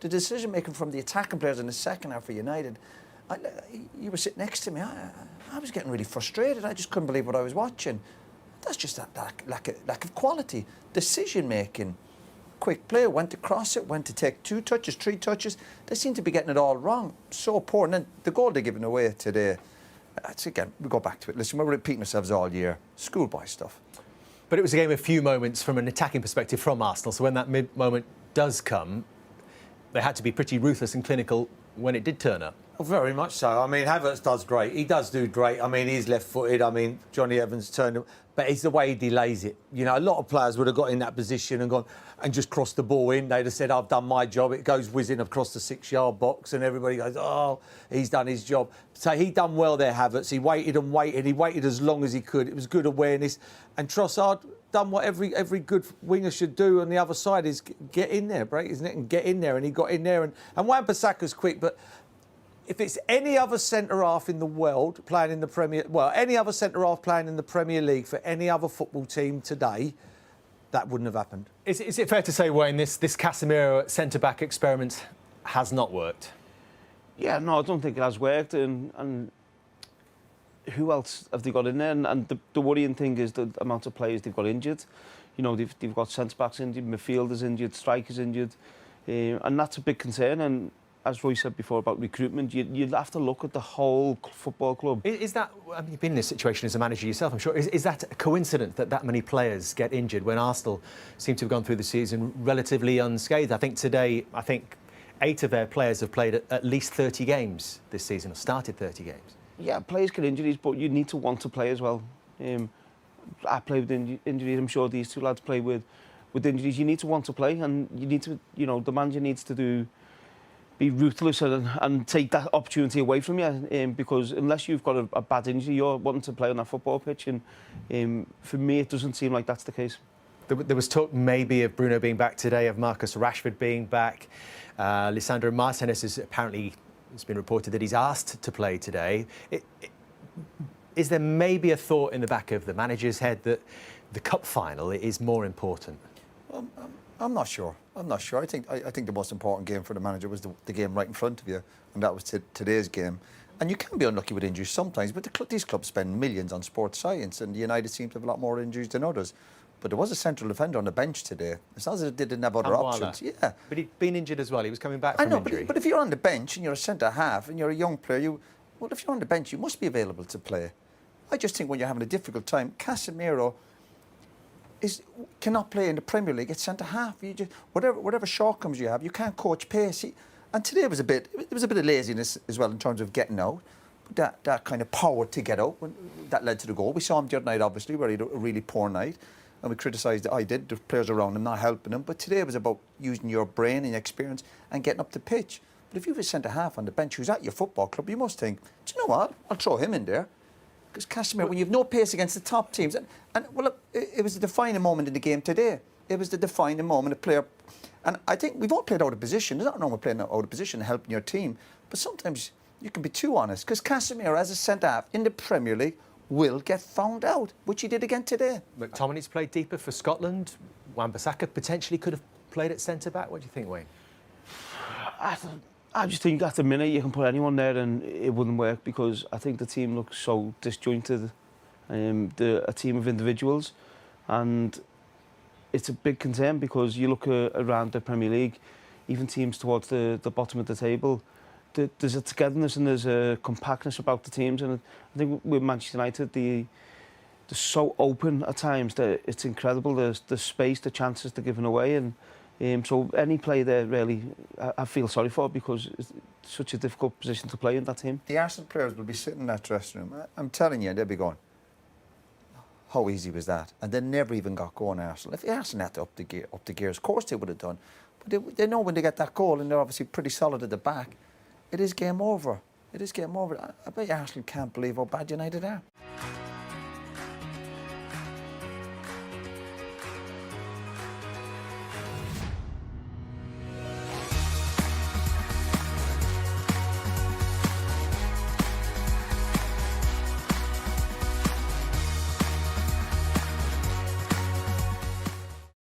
the decision making from the attacking players in the second half for United, you were sitting next to me. I was getting really frustrated. I just couldn't believe what I was watching. That's just that lack of quality, decision making. Quick play, when to cross it, when to take 2 touches, 3 touches. They seem to be getting it all wrong. So poor. And then the goal they're giving away today, again, we go back to it. Listen, we're repeating ourselves all year. Schoolboy stuff. But it was a game of few moments from an attacking perspective from Arsenal. So when that moment does come, they had to be pretty ruthless and clinical when it did turn up. Well, very much so. I mean, Havertz does great. He does do great. I mean, he's left-footed. I mean, Johnny Evans turned him. But it's the way he delays it. You know, a lot of players would have got in that position and gone and just crossed the ball in. They'd have said, I've done my job. It goes whizzing across the 6-yard box and everybody goes, oh, he's done his job. So he done well there, Havertz. He waited and waited. He waited as long as he could. It was good awareness. And Trossard done what every good winger should do on the other side is get in there, break his neck and get in there. And he got in there. And Wan-Bissaka's quick, but if it's any other centre-half in the world playing in the Premier... Well, any other centre-half playing in the Premier League for any other football team today, that wouldn't have happened. Is it fair to say, Wayne, this Casemiro centre-back experiment has not worked? Yeah, no, I don't think it has worked. And who else have they got in there? And the worrying thing is the amount of players they've got injured. You know, they've got centre-backs injured, midfielders injured, strikers injured. And that's a big concern. And as Roy said before about recruitment, you'd have to look at the whole football club. Is that, I mean, you've been in this situation as a manager yourself, I'm sure. Is that a coincidence that many players get injured when Arsenal seem to have gone through the season relatively unscathed? I think today, 8 of their players have played at least 30 games this season, or started 30 games. Yeah, players get injuries, but you need to want to play as well. I play with injuries. I'm sure these 2 lads play with injuries. You need to want to play, and you need to, you know, the manager needs to be ruthless and take that opportunity away from you, because unless you've got a bad injury, you're wanting to play on that football pitch, and for me, it doesn't seem like that's the case. There was talk maybe of Bruno being back today, of Marcus Rashford being back. Lisandro Martinez is apparently, it's been reported that he's asked to play today. Is there maybe a thought in the back of the manager's head that the cup final is more important? I'm not sure. I think the most important game for the manager was the game right in front of you, and that was today's game. And you can be unlucky with injuries sometimes, but these clubs spend millions on sports science, and United seem to have a lot more injuries than others. But there was a central defender on the bench today. It's not as if they didn't have other options. Yeah. But he'd been injured as well. He was coming back from injury. But if you're on the bench and you're a centre-half and you're a young player, if you're on the bench, you must be available to play. I just think when you're having a difficult time, Casemiro cannot play in the Premier League at centre-half. You just, whatever shortcomings you have, you can't coach pace. And today was a bit of laziness as well in terms of getting out. But that kind of power to get out, that led to the goal. We saw him the other night, obviously, where he had a really poor night. And we criticised the players around him not helping him. But today it was about using your brain and your experience and getting up the pitch. But if you have a centre-half on the bench who's at your football club, you must think, do you know what? I'll throw him in there. Because Casemiro, when you have no pace against the top teams, and well, it was the defining moment in the game today. It was the defining moment, a player, and I think we've all played out of position. There's nothing wrong with playing out of position and helping your team, but sometimes you can be too honest. Because Casemiro, as a centre-half in the Premier League, will get found out, which he did again today. McTominay's played deeper for Scotland. Wan-Bissaka potentially could have played at centre-back. What do you think, Wayne? I just think at the minute you can put anyone there and it wouldn't work, because I think the team looks so disjointed, a team of individuals, and it's a big concern because you look around the Premier League, even teams towards the bottom of the table, there's a togetherness and there's a compactness about the teams, and I think with Manchester United, they're so open at times that it's incredible, the space, the chances they're giving away, and so any play there, really, I feel sorry for, because it's such a difficult position to play in that team. The Arsenal players will be sitting in that dressing room. I'm telling you, they'll be going, how easy was that? And they never even got going, Arsenal. If Arsenal had to up the gears, of course they would have done. But they know when they get that goal, and they're obviously pretty solid at the back, it is game over. It is game over. I bet Arsenal can't believe how bad United are.